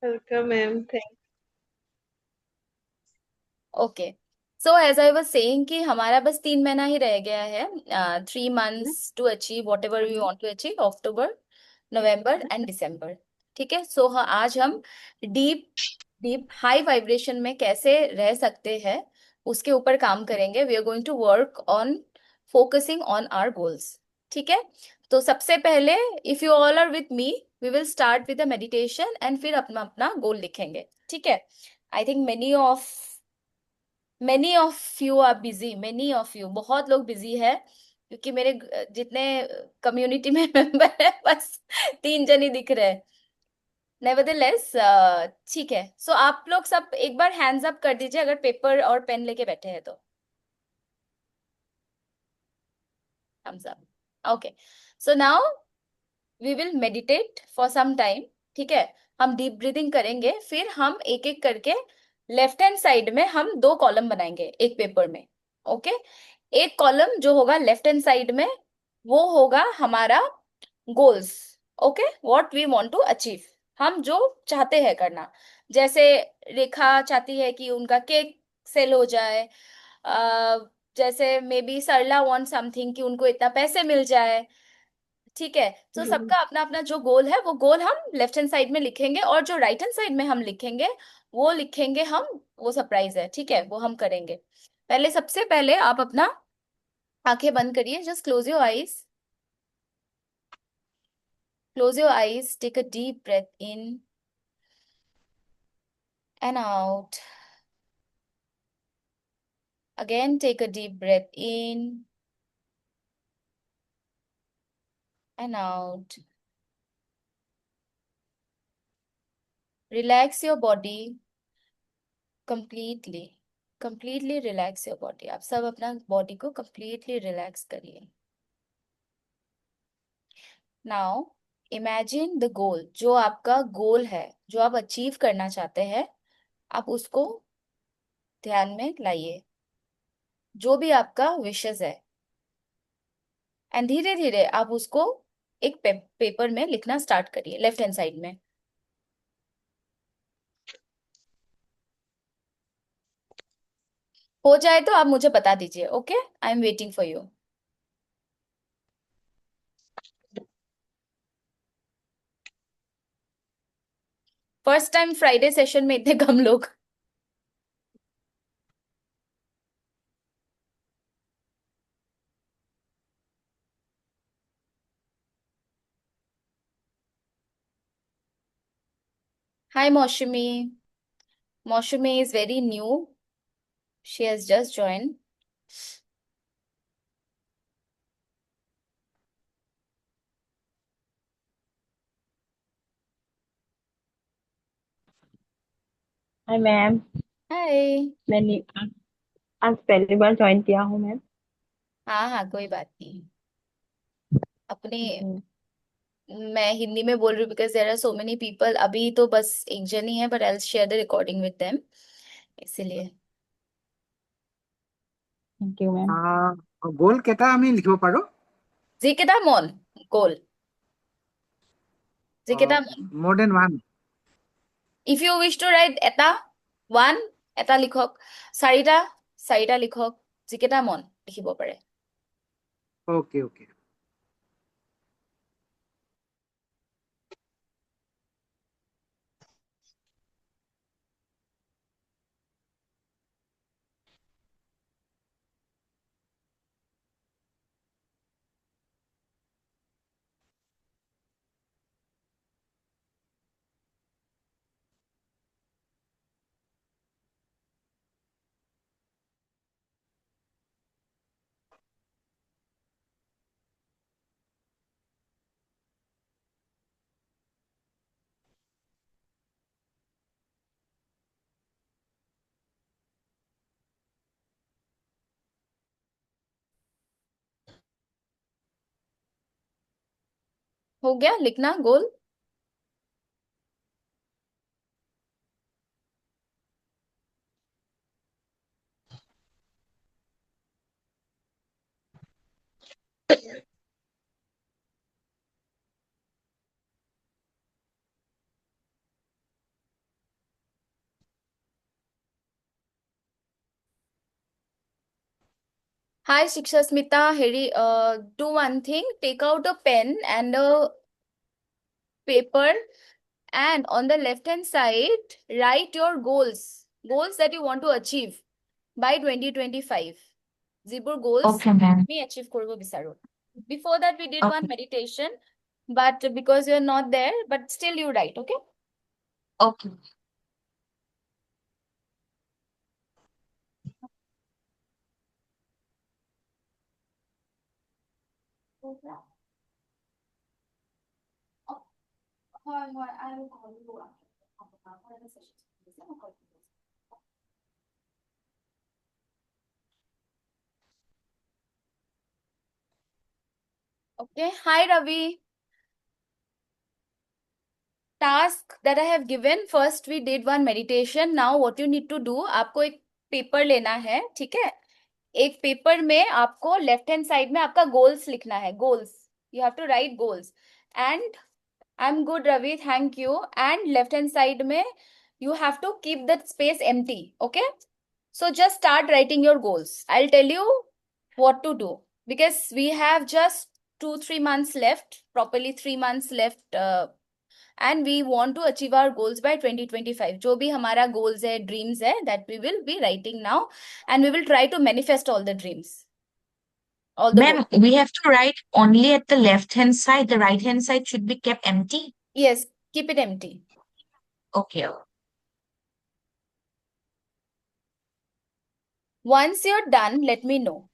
Welcome ma'am, thank okay. So as I was saying कि हमारा बस 3 महीना ही रह गया है, 3 months to achieve whatever we want to achieve, October, November and December. ठीक है। सो आज हम डीप डीप हाई वाइब्रेशन में कैसे रह सकते हैं उसके ऊपर काम करेंगे। We are going to work on focusing on our goals. ठीक है। तो सबसे पहले, if you all are with me, we will start with a meditation and फिर अपना अपना गोल लिखेंगे। ठीक है। I think many of you are busy, many of you, बहुत लोग बिजी है, क्योंकि मेरे जितने कम्युनिटी में मेंबर है बस 3 जन ही दिख रहे हैं। नेवरदलेस, ठीक है। सो आप लोग सब एक बार हैंड्स अप कर दीजिए अगर पेपर और पेन लेके बैठे हैं तो। Thumbs up. Okay. So now we will meditate for some time. ठीक है। हम डीप ब्रीदिंग करेंगे, फिर हम एक एक करके लेफ्ट हैंड साइड में हम 2 कॉलम बनाएंगे एक पेपर में। ओके। एक कॉलम जो होगा लेफ्ट हैंड साइड में, वो होगा हमारा goals. Okay, what we want to achieve, हम जो चाहते हैं करना। जैसे रेखा चाहती है कि उनका केक सेल हो जाए, अ, जैसे may be Sarla want something कि उनको इतना पैसे मिल जाए। ठीक है। तो यू। सबका अपना अपना जो गोल है वो गोल हम लेफ्ट हैंड साइड में लिखेंगे, और जो राइट हैंड साइड में हम लिखेंगे वो लिखेंगे हम, वो सरप्राइज है। ठीक है, वो हम करेंगे। पहले, सबसे पहले आप अपना आंखें बंद करिए, just close your eyes. Close your eyes, take a deep breath in and out. Again take a deep breath in and out. Relax your body completely. Completely relax your body. आप सब अपना बॉडी को completely relax करिए। Now imagine the goal, जो आपका गोल है, जो आप अचीव करना चाहते हैं, आप उसको ध्यान में लाइए, जो भी आपका विशेस है। एंड धीरे धीरे आप उसको एक पेपर में लिखना स्टार्ट करिए लेफ्ट हैंड साइड में। हो जाए तो आप मुझे बता दीजिए। Okay, I am waiting for you. First time Friday session में इतने कम लोग। Hi Mousumi. Mousumi is very new, she has just join. Hi ma'am. Hi. मैंने आज पहली बार ज्वाइन किया हूँ मैम। हाँ हाँ, कोई बात नहीं। अपने, हम्म। मैं हिंदी में बोल रही हूँ because there are so many people. अभी तो बस एक जन ही है, but I will share the recording with them, इसीलिए। Thank you ma'am. গোল কেইটা আমি লিখিব পাৰো? যিকেইটা মন গ'ল, যিকেইটা মন। মোৰ then one. If you wish to write এটা, ওৱান, এটা লিখক। চাৰিটা, চাৰিটা লিখক। যিকেইটা মন লিখিব পাৰে। Okay okay. हो गया लिखना गोल। Hi, Shiksha Smita. Harry, do one thing. Take out a pen and a paper, and on the left hand side, write your goals that you want to achieve by 2025. Zibur goals Okay, ma'am. me achieve korbo bisaru. Before that, we did one Okay. meditation, but because you're not there, but still you write, okay? Okay. I will call you after the session. Okay. Hi, Ravi. Task that I have given, first we did one meditation. Now what you need to do, आपको एक paper लेना है, ठीक है? एक paper में आपको left hand side में आपका गोल्स लिखना है. Goals, you have to write goals. And I'm good, Ravi, thank you. And left hand side में you have to keep that space empty, okay? So just start writing your goals. I'll tell you what to do because we have just 2-3 months left, properly 3 months left, and we want to achieve our goals by 2025. जो भी हमारा goals है, dreams है, that we will be writing now, and we will try to manifest all the dreams, all the goals. Ma'am, we have to write only at the left-hand side. The right-hand side should be kept empty. Yes, keep it empty. Okay. Once you're done, let me know.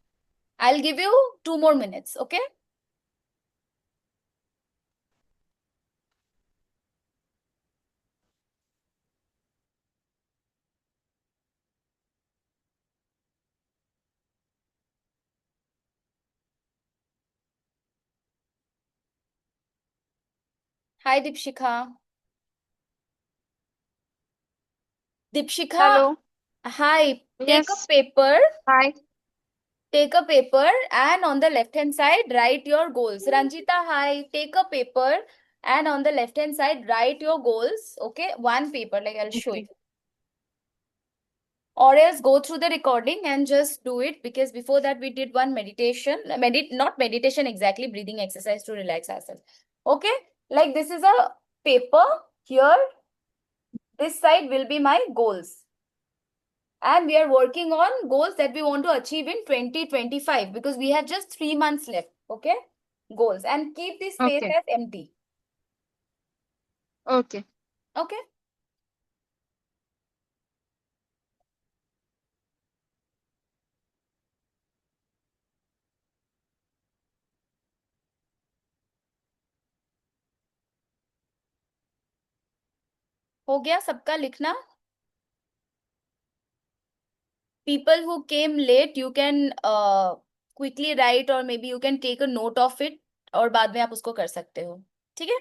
I'll give you 2 more minutes, okay? Hi, Dipshika. Dipshika, Hello. hi. Take a Yes. paper. Hi. Take a paper and on the left hand side, write your goals. Ranjita, hi. Take a paper and on the left hand side, write your goals. Okay, one paper, like I'll show you. Okay. Or else go through the recording and just do it because before that we did one meditation, not meditation exactly, breathing exercise to relax ourselves. Okay, like this is a paper here. This side will be my goals. And we are working on goals that we want to achieve in 2025 because we have just 3 months left. Okay, goals, and keep this space Okay. as empty. Okay. Okay. हो गया सबका लिखना? People who came late, you can quickly write or maybe you can take a note of it और बाद में आप उसको कर सकते हो. ठीक है?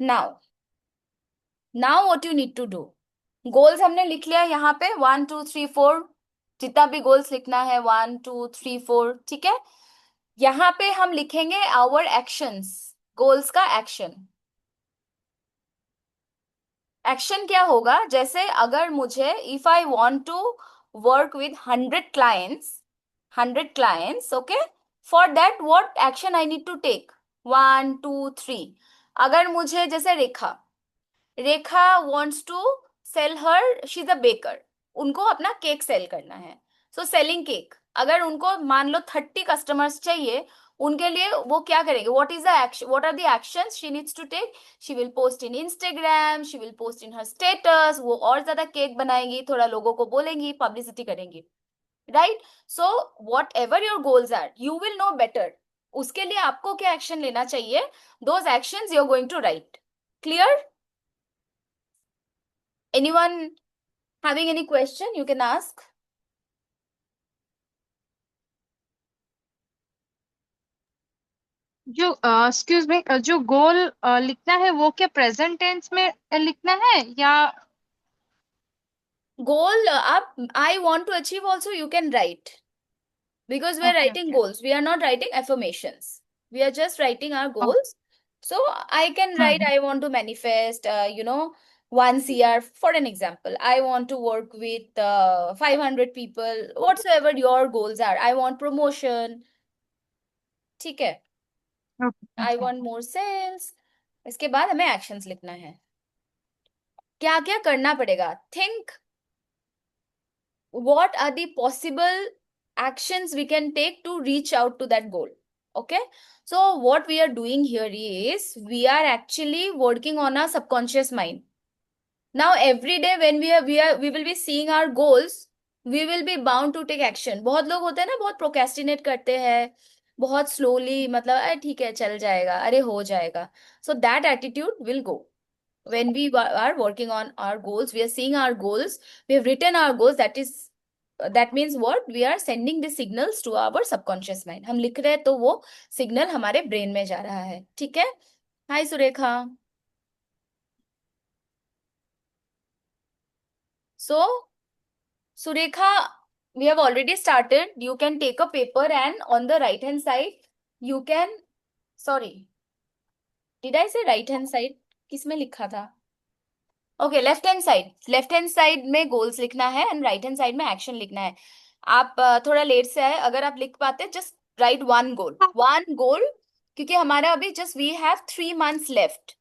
Now what you need to do? Goals हमने लिख लिया यहाँ पे 1 2 3 4, जितना भी goals लिखना है 1 2 3 4. ठीक है? यहाँ पे हम लिखेंगे our actions. Goals का action. एक्शन क्या होगा? जैसे अगर मुझे if I want to work with 100 clients, okay, for that what action I need to take? 1 2 3. अगर मुझे जैसे Rekha wants to sell her, she is a baker, उनको अपना केक सेल करना है, सो सेलिंग केक. अगर उनको मान लो 30 कस्टमर्स चाहिए, उनके लिए वो क्या करेंगे? What is the action, what are the actions she needs to take? She will post in Instagram, she will post in her status, वो और ज्यादा केक बनाएंगी, थोड़ा लोगों को बोलेंगी, पब्लिसिटी करेंगी, right? So whatever your goals are, you will know better. उसके लिए आपको क्या एक्शन लेना चाहिए? Those actions you are going to write. Clear? Anyone having any question, you can ask. जो एक्सक्यूज मी, जो गोल लिखना है वो क्या प्रेजेंट टेंस में लिखना है या? Goal, I want to achieve also you can write. Because we are Okay, writing okay. goals. We are not writing affirmations. We are just writing our Oh, goals. So I can write, mhm. I want to manifest, 1 CR for an example. I want to work with 500 people, whatsoever your goals are. I want promotion. ठीक है, I want more sales. इसके बाद हमें actions लिखना है. क्या क्या करना पड़ेगा? Think what are the possible actions we can take to reach out to that goal. Okay, so what we are doing here is we are actually working on our subconscious mind. Now every day when we will be seeing our goals, we will be bound to take action. बहुत लोग होते हैं ना, बहुत procrastinate करते हैं, बहुत slowly, मतलब अरे ठीक है चल जाएगा, अरे हो जाएगा. So that attitude will go. When we are working on our goals, we are seeing our goals, we have written our goals, that means what? We are sending the signals to our subconscious mind. हम लिख रहे हैं तो वो signal हमारे brain में जा रहा है. ठीक है. हाय Surekha. So Surekha, we have already started. You can take a paper and on the right hand side, you can, sorry, did I say right hand side? किसमें लिखा था? ओके, लेफ्ट हैंड साइड में गोल्स लिखना है and right hand side में action लिखना है. आप थोड़ा लेट से आए, अगर आप लिख पाते जस्ट राइट वन गोल, क्योंकि हमारा अभी just we have 3 months left.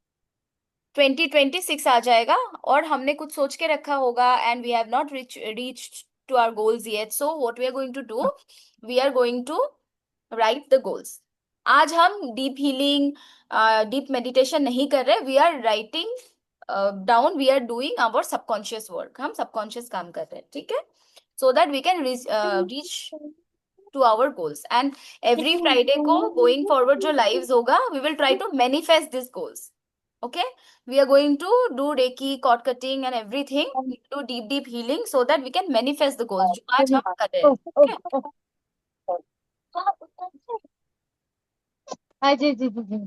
2026 आ जाएगा और हमने कुछ सोच के रखा होगा and we have not reach to our goals yet. So what we are going to do, we are going to write the goals. आज हम डीप हीलिंग, डीप मेडिटेशन नहीं कर रहे. We are writing down, we are doing our subconscious work. हम subconscious काम कर रहे हैं. ठीक है, सो that we can reach to our goals. And every Friday को गोइंग फॉरवर्ड जो लाइव्स होगा, we will try to manifest this goals. Okay, we are going to do Reiki, cord cutting and everything. We do deep healing so that we can manifest the goals जो आज हम कर रहे हैं. Okay? हाँ जी जी जी जी.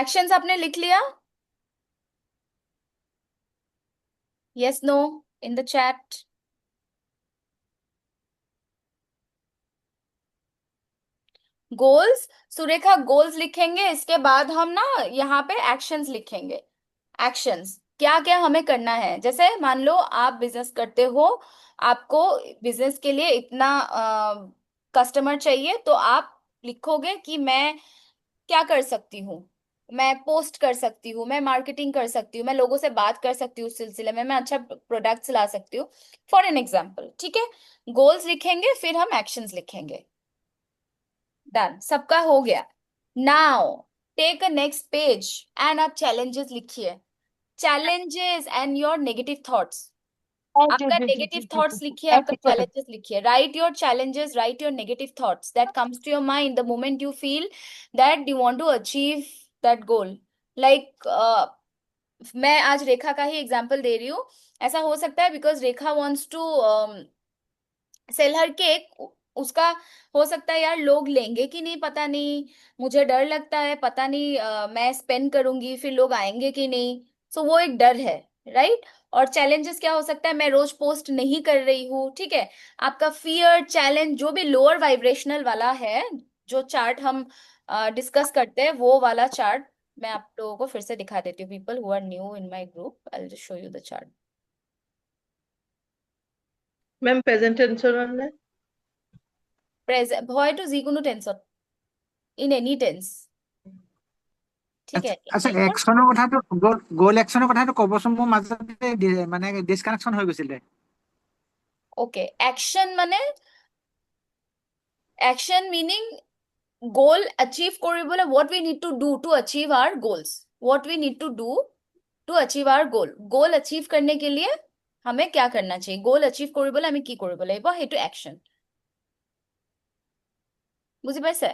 Actions आपने लिख लिया? Yes, no in the chat. Goals, Surekha goals लिखेंगे, इसके बाद हम ना यहाँ पे एक्शंस लिखेंगे. एक्शंस क्या क्या हमें करना है. जैसे मान लो आप बिजनेस करते हो, आपको बिजनेस के लिए इतना कस्टमर चाहिए, तो आप लिखोगे कि मैं क्या कर सकती हूँ. मैं पोस्ट कर सकती हूँ, मैं मार्केटिंग कर सकती हूँ, मैं लोगों से बात कर सकती हूँ उस सिलसिले में, मैं अच्छा प्रोडक्ट्स ला सकती हूँ, फॉर एन एग्जाम्पल. ठीक है, गोल्स लिखेंगे, फिर हम एक्शंस लिखेंगे. डन, सबका हो गया. Now take a next page and आप चैलेंजेस लिखिए. Challenges and your negative thoughts. हाँ जी आपका जी जी नेगेटिव जी जी थॉट्स जी. लिखिए, आपका ऐसे करो. चैलेंजेस लिखिए. Write your challenges, write your negative thoughts that comes to your mind the moment you feel that you want to achieve that goal. Like मैं आज रेखा का ही एग्जांपल दे रही हूँ. ऐसा हो सकता है because Rekha wants to sell her cake. उसका हो सकता है यार लोग लेंगे कि नहीं पता नहीं, मुझे डर लगता है, पता नहीं मैं स्पेंड करूंगी फिर लोग आएंगे कि नहीं. सो वो एक डर है, राइट. और चैलेंजेस क्या हो सकता है, मैं रोज पोस्ट नहीं कर रही हूँ. ठीक है, आपका फियर, चैलेंज जो भी लोअर वाइब्रेशनल वाला है, जो चार्ट हम डिस्कस करते हैं वो वाला चार्ट मैं आप लोगों को फिर से दिखा देती हूँ. People who are new in my group, I will just show you the chart. Ma'am present tense মানে প্রেজেন্ট ভয়টো যিকোনো টেন্সত, ইন এনি টেন্স. ঠিক আচ্ছা আছে. আচ্ছা, একচনৰ কথাটো গ'ল একচনৰ কথাটো ক'বচোন, মোৰ মাজতে মানে ডিছকানেকশ্যন হৈ গৈছিলে. ওকে, অ্যাকশন মানে অ্যাকশন মিনিং গোল অ্যাচিভ কৰিবলৈ what we need to do to achieve our goals. What we need to do to achieve our goal. Goal achieve करने के लिए हमें क्या करना चाहिए, গোল অ্যাচিভ কৰিবলৈ আমি কি কৰিব লাগিব, সেইটো অ্যাকশন. বুজি পাইছে?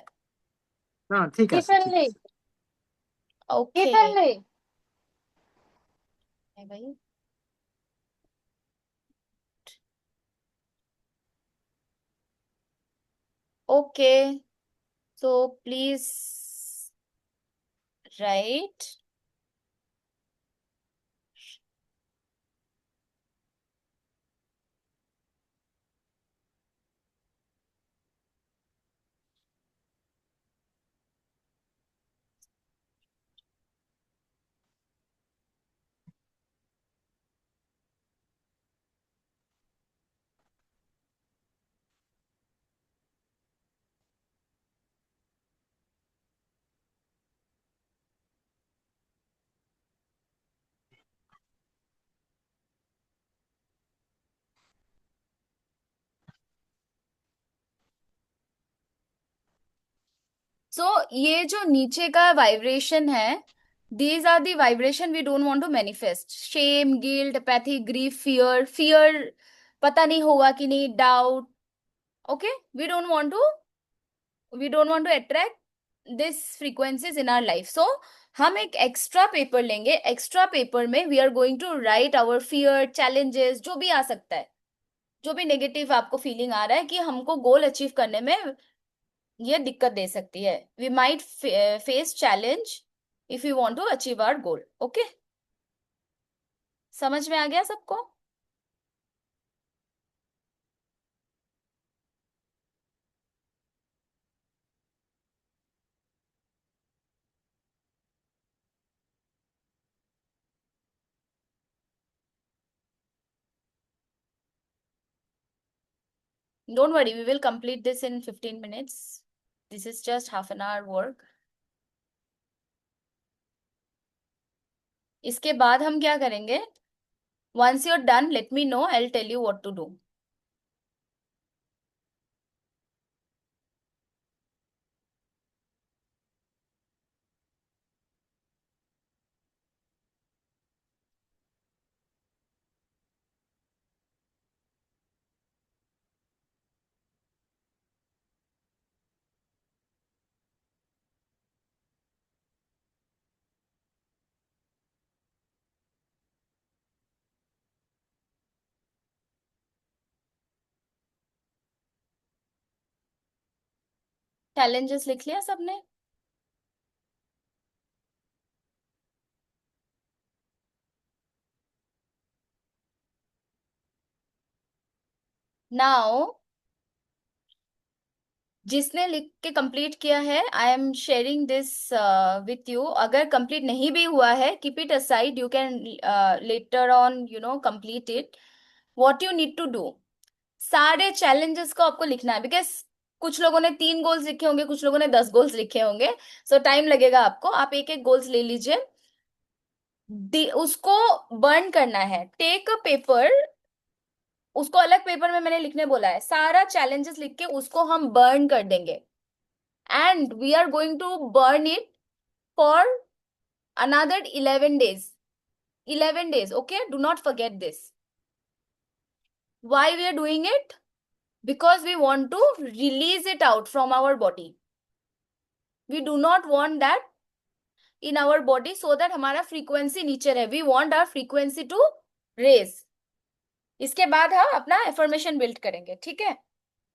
ঠিক কি আছে, ঠিক ফেললি? আছে. কি ওকে ফেললি? ভাই. ওকে, so please write ये जो नीचे का वाइब्रेशन है, these are the vibration we don't want to manifest. Shame, guilt, apathy, grief, fear पता नहीं होगा कि नहीं, doubt. Okay, we don't want to attract this frequencies in our life. So हम एक एक्स्ट्रा पेपर लेंगे. एक्स्ट्रा पेपर में we are going to write our fear, challenges, जो भी आ सकता है, जो भी नेगेटिव आपको फीलिंग आ रहा है कि हमको गोल अचीव करने में ये दिक्कत दे सकती है. We might face challenge if you want to achieve our goal. Okay, समझ में आ गया सबको? Don't worry, we will complete this in 15 minutes. This is just half an hour work. इसके बाद हम क्या करेंगे? Once you're done, let me know. I'll tell you what to do. Challenges लिख लिया सबने? Now, जिसने लिख के कंप्लीट किया है, I am sharing this with you. अगर कंप्लीट नहीं भी हुआ है, keep it aside, you can later on complete it. What you need to do, सारे चैलेंजेस को आपको लिखना है. बिकॉज कुछ लोगों ने 3 गोल्स लिखे होंगे, कुछ लोगों ने 10 गोल्स लिखे होंगे. सो टाइम लगेगा आपको. आप एक एक गोल्स ले लीजिए, उसको बर्न करना है. टेक अ पेपर, उसको अलग पेपर में मैंने लिखने बोला है. सारा चैलेंजेस लिख के उसको हम बर्न कर देंगे. And we are going to burn it for another 11 days. 11 days, okay? Do not forget this. Why we are doing it? Because we want to release it out from our body. We do not want that in our body so that हमारा frequency नीचे रहे. We want our frequency to raise. इसके बाद हम अपना affirmation build करेंगे, ठीक है?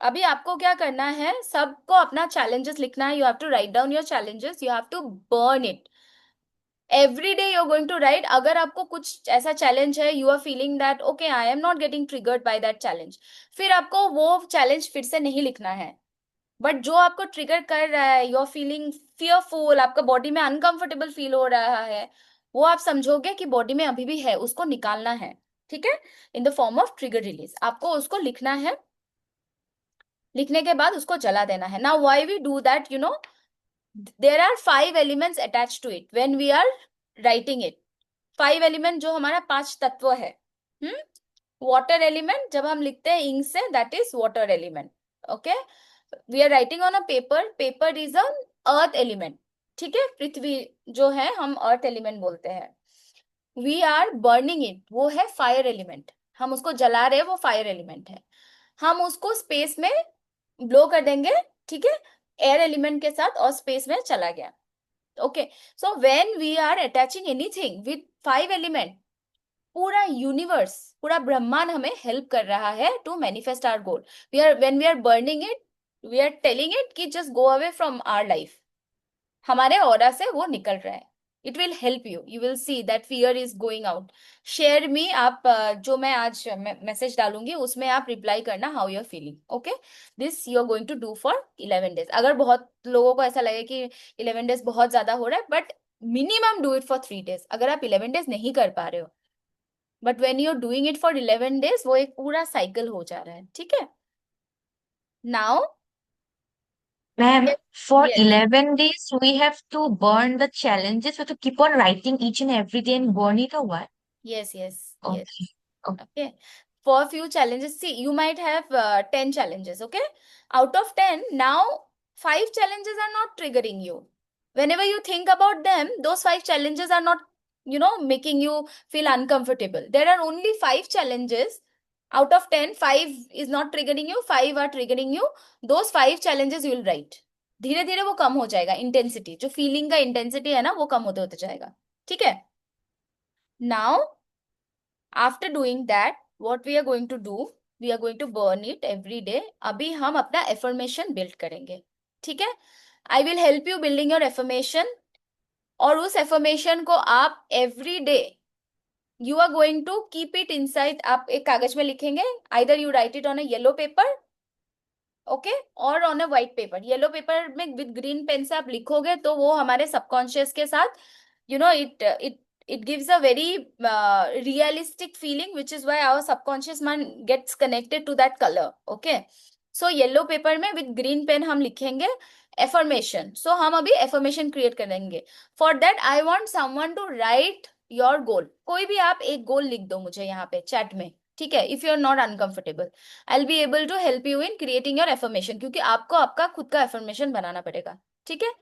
अभी आपको क्या करना है, सबको अपना challenges लिखना है. You have to write down your challenges. You have to burn it. Every day you are going to write. अगर आपको कुछ ऐसा चैलेंज है, you are feeling that okay I am not getting triggered by that challenge, फिर आपको वो challenge फिर से नहीं लिखना है. बट जो आपको ट्रिगर कर रहा है, यू आर फीलिंग फियरफुल, आपका बॉडी में अनकंफर्टेबल फील हो रहा है, वो आप समझोगे कि बॉडी में अभी भी है, उसको निकालना है, ठीक है? In the form of trigger release आपको उसको लिखना है. लिखने के बाद उसको जला देना है. Now why we do that, there are 5 elements attached to it when we are writing it. 5 element जो हमारा 5 तत्व है. वाटर एलिमेंट जब हम लिखते हैं इंक से, that is water element. Okay, we are writing on a paper. Paper is a earth element, ठीक है? पृथ्वी जो है हम अर्थ एलिमेंट बोलते हैं. वी आर बर्निंग इट, वो है फायर एलिमेंट. हम उसको जला रहे हैं, वो फायर एलिमेंट है. हम उसको स्पेस में ब्लो कर देंगे, ठीक है? एयर एलिमेंट के साथ, और स्पेस में चला गया. Okay, so when we are attaching anything with 5 element, पूरा यूनिवर्स, पूरा ब्रह्मांड हमें हेल्प कर रहा है to manifest our goal. When we are burning it, we are telling it कि just go away from our life. हमारे ऑरा से वो निकल रहा है. It will help you. You will see that fear is going out. Share me, आप जो मैं आज मैसेज डालूंगी उसमें आप रिप्लाई करना how you are feeling. Okay, this you are going to do for 11 days. अगर बहुत लोगों को ऐसा लगे कि 11 डेज बहुत ज्यादा हो रहा है, but minimum do it for 3 days. अगर आप 11 डेज नहीं कर पा रहे हो, but when you are doing it for 11 days, वो एक पूरा साइकिल हो जा रहा है, ठीक है? Now Ma'am, for yes, 11 days, we have to burn the challenges. We have to keep on writing each and every day and burn it or what? yes, yes, yes. Okay. Okay. Okay, for a few challenges, see, you might have 10 challenges. Okay, out of 10, now 5 challenges are not triggering you. Whenever you think about them, those 5 challenges are not, making you feel uncomfortable. There are only 5 challenges out of 10. 5 is not triggering you, 5 are triggering you. Those 5 challenges you will write. धीरे धीरे वो कम हो जाएगा, intensity, जो feeling का intensity है ना, वो कम होते होते जाएगा. ठीक है. Now, after doing that, what we are going to do, we are going to burn it every day. अभी हम अपना affirmation build करेंगे. ठीक है. I will help you building your affirmation. और उस affirmation को आप every day, you are going to keep it inside. आप एक कागज में लिखेंगे. Either you write it on a yellow paper, okay, or on a white paper. Yellow paper में with green pen से आप लिखोगे तो वो हमारे subconscious के साथ, it gives a very realistic feeling, which is why our subconscious mind gets connected to that color. Okay, so yellow paper में with green pen हम लिखेंगे affirmation. So हम अभी affirmation create करेंगे. For that I want someone to write your goal. कोई भी आप एक goal लिख दो मुझे यहाँ पे chat में. ठीक है. If you are not uncomfortable, I'll be able to help you in creating your affirmation. क्योंकि आपको आपका खुद का affirmation बनाना पड़ेगा. ठीक है.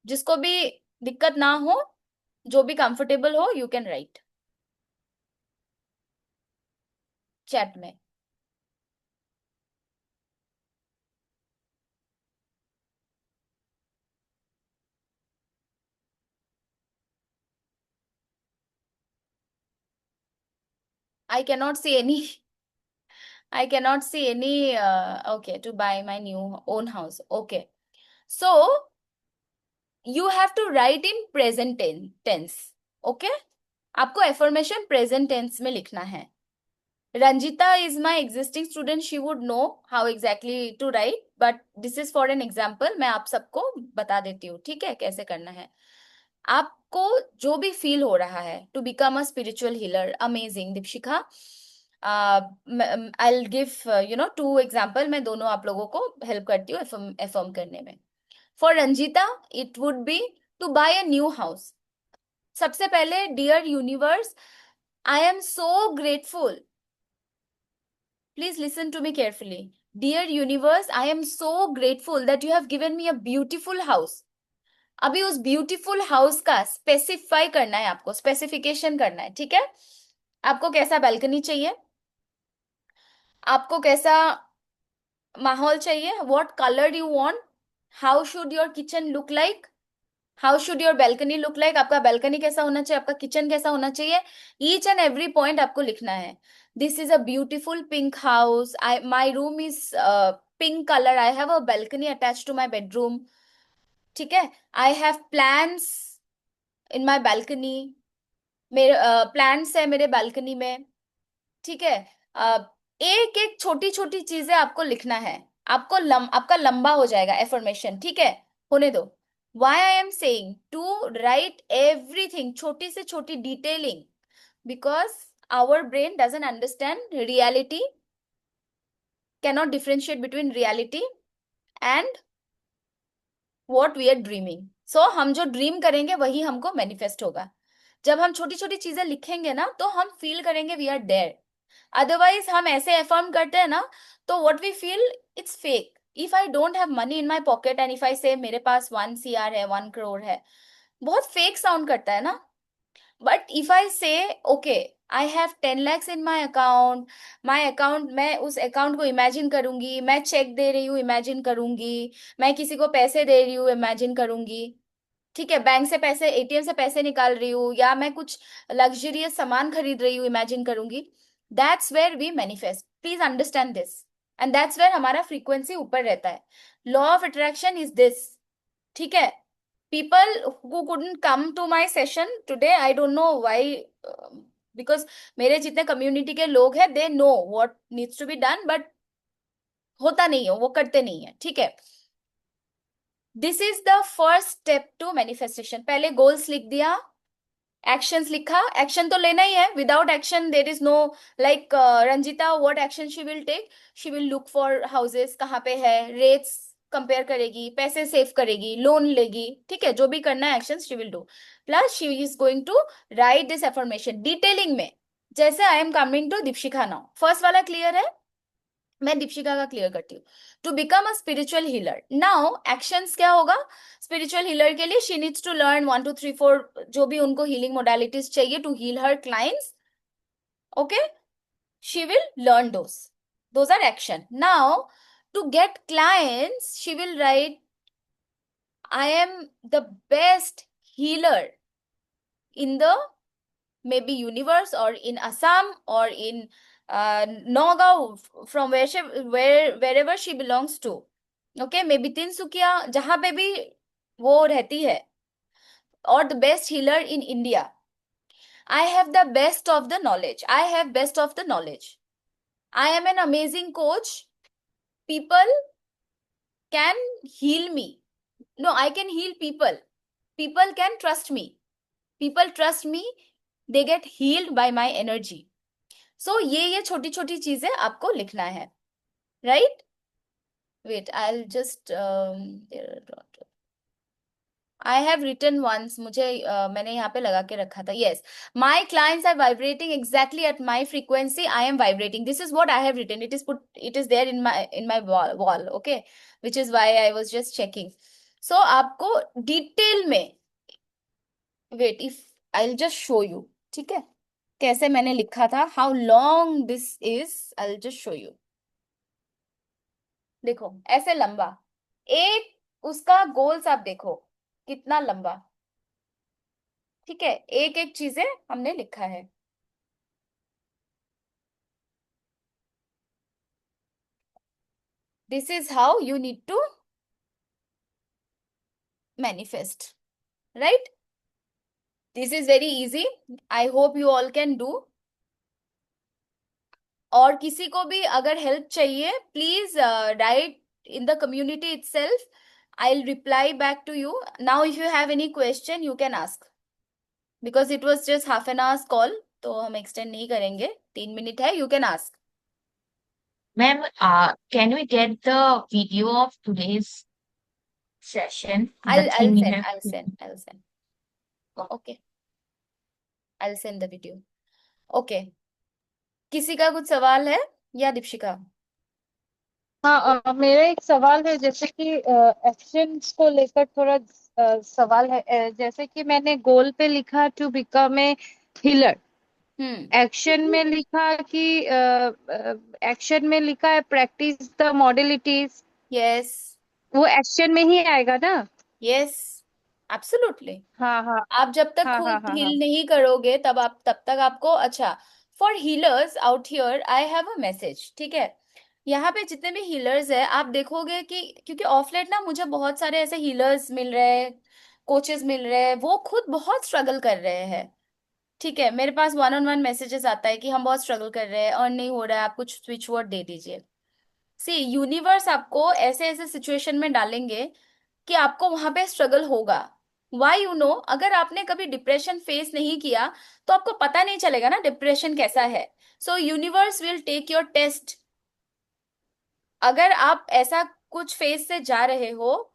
जिसको भी दिक्कत ना हो, जो भी कंफर्टेबल हो, यू कैन राइट चैट में. I cannot see any. I cannot see any. Okay, to buy my new own house. Okay, so you have to write in present tense. Okay, आपको affirmation present tense में लिखना है. Ranjita is my existing student. She would know how exactly to write, but this is for an example. मैं आप सबको बता देती हूँ. ठीक है, कैसे करना है. आपको जो भी फील हो रहा है, to become a spiritual healer, amazing Deepshikha. I'll give 2 example. मैं दोनों आप लोगों को हेल्प करती हूँ एफर्म करने में. For Ranjeeta it would be to buy a new house. सबसे पहले, dear universe, I am so grateful. Please listen to me carefully. Dear universe, I am so grateful that you have given me a beautiful house. अभी उस beautiful house का specify करना है, आपको specification करना है. ठीक है. आपको कैसा बैल्कनी चाहिए, आपको कैसा माहौल चाहिए, what colour you want, how should your kitchen look like, how should your balcony look like. आपका बैल्कनी कैसा होना चाहिए, आपका किचन कैसा होना चाहिए. ईच एंड एवरी पॉइंट आपको लिखना है. This is a beautiful pink house. My room is pink colour. I have a balcony attach to my bedroom. ठीक है. I have plants in my balcony. मेरे प्लांट्स है मेरे बालकनी में. ठीक है. एक एक छोटी छोटी चीजें आपको लिखना है. आपको आपका लंबा हो जाएगा एफर्मेशन. ठीक है, होने दो. Why I am saying to write everything, छोटी से छोटी detailing, because our brain doesn't understand reality, cannot differentiate between reality and what we are dreaming. So हम जो ड्रीम करेंगे वही हमको मैनिफेस्ट होगा. जब हम छोटी छोटी चीजें लिखेंगे ना, तो हम फील करेंगे वी आर देयर. अदरवाइज हम ऐसे अफर्म करते हैं ना, तो what we feel, it's fake. If I don't have money in my pocket and if I say मेरे पास 1 CR है, 1 करोड़ है, बहुत फेक साउंड करता है ना. बट इफ आई से okay, I have 10 lakhs in my account, मैं उस अकाउंट को इमेजिन करूंगी, मैं चेक दे रही हूँ, इमेजिन करूंगी, मैं किसी को पैसे दे रही हूँ, इमेजिन करूंगी. ठीक है. बैंक से पैसे, ATM से पैसे निकाल रही हूँ, या मैं कुछ लग्जरियस सामान खरीद रही हूँ, इमेजिन करूंगी. That's where we manifest. Please understand this. And that's where हमारा फ्रीक्वेंसी ऊपर रहता है. Law of attraction is this. ठीक है. People who couldn't come to my session today, I don't know why, because मेरे जितने कम्युनिटी के लोग हैं, they know what needs to be done, but होता नहीं है, वो करते नहीं है. ठीक है. This is the first step to manifestation. पहले गोल्स लिख दिया, एक्शंस लिखा. एक्शन तो लेना ही है. Without action there is no, like Ranjita, what action she will take. She will look for houses, कहाँ पे है, रेट्स कंपेयर करेगी, पैसे सेव करेगी, लोन लेगी. ठीक है. जो भी करना है action she will do. Plus she is going to write this affirmation detailing में. जैसे I am coming to Deepshikha now. First वाला क्लियर है. मैं दीपिका का क्लियर करती हूँ. To become a spiritual healer, now actions क्या होगा स्पिरिचुअल हीलर के लिए? शी नीड्स टू लर्न 1 2 3 4 जो भी उनको हीलिंग मोडालिटीज चाहिए to heal her clients. Okay, she will learn those are action. Now to get clients she will write, I am the best healer in the maybe universe or in Assam or in Nagaon, from wherever she belongs to. Okay, maybe Tinsukia, जहां पे भी वो रहती है, or the best healer in India. I have the best of the knowledge. I have best of the knowledge. I am an amazing coach. People can heal me. No, I can heal people. People can trust me. People trust me. They get healed by my energy. So ये छोटी छोटी चीजें आपको लिखना है, right? Wait, I'll just I have written once. मुझे मैंने यहाँ पे लगा के रखा था. Yes, my clients are vibrating exactly at my frequency. I am vibrating. This is what I have written. It is there in my wall. Okay, which is why I was just checking. So आपको detail में, wait, if I'll just show you, ठीक है, कैसे मैंने लिखा था, how long this is, I'll just show you. देखो ऐसे लंबा एक उसका गोल्स आप देखो कितना लंबा. ठीक है, एक एक चीजें हमने लिखा है. This is how you need to manifest, right? This is very easy. I hope you all can do. और किसी को भी अगर हेल्प चाहिए please right in the community itself. I'll reply back to you. Now if you have any question you can ask, because it was just half an hour's call, तो हम extend नहीं करेंगे. 3 मिनट है. You can ask. Ma'am, can we get the video of today's session? The theme we have. I'll send. Okay. I'll send the video. Okay. किसी का कुछ सवाल है या दीपिका? हाँ, मेरा एक सवाल है, जैसे कि एक्शंस को लेकर थोड़ा सवाल है। जैसे कि मैंने गोल पे लिखा to become a healer, action में लिखा कि एक्शन में लिखा है प्रैक्टिस द मॉडलिटीज, यस वो एक्शन में ही आएगा ना? Yes absolutely. हाँ आप जब तक हाँ हाँ खुद हाँ हील हाँ नहीं करोगे तब तक आपको. अच्छा, for healers out here I have a message. ठीक है, यहाँ पे जितने भी हीलर्स है आप देखोगे कि क्योंकि ऑफलेट ना मुझे बहुत सारे ऐसे हीलर्स मिल रहे हैं, कोचेस मिल रहे हैं, वो खुद बहुत स्ट्रगल कर रहे हैं. ठीक है, मेरे पास 1-on-1 मैसेजेस आता है कि हम बहुत स्ट्रगल कर रहे हैं, अर्न नहीं हो रहा है, आप कुछ स्विच वर्ड दे दीजिए. सी यूनिवर्स आपको ऐसे ऐसे सिचुएशन में डालेंगे कि आपको वहां पे स्ट्रगल होगा. वाई यू नो, अगर आपने कभी डिप्रेशन फेस नहीं किया तो आपको पता नहीं चलेगा ना डिप्रेशन कैसा है. So universe will take your test. अगर आप ऐसा कुछ फेस से जा रहे हो,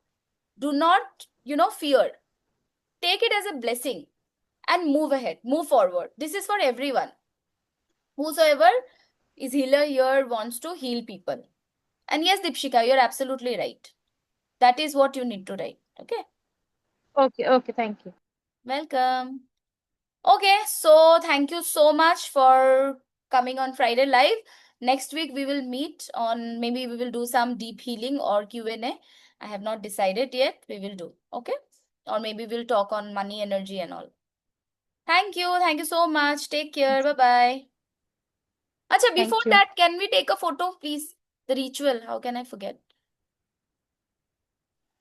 do not fear, take it as a blessing and move ahead, move forward. This is for everyone. Whosoever is healer here wants to heal people. And yes, Dipshika, you're absolutely right. That is what you need to write. Okay? Okay, thank you. Welcome. Okay, so thank you so much for coming on Friday Live. Next week we will meet on, maybe we will do some deep healing or Q&A. I have not decided yet. We will do. Okay? Or maybe we'll talk on money, energy and all. Thank you. Thank you so much. Take care. Bye-bye. Acha, before you. that, can we take a photo, please? The ritual. How can I forget?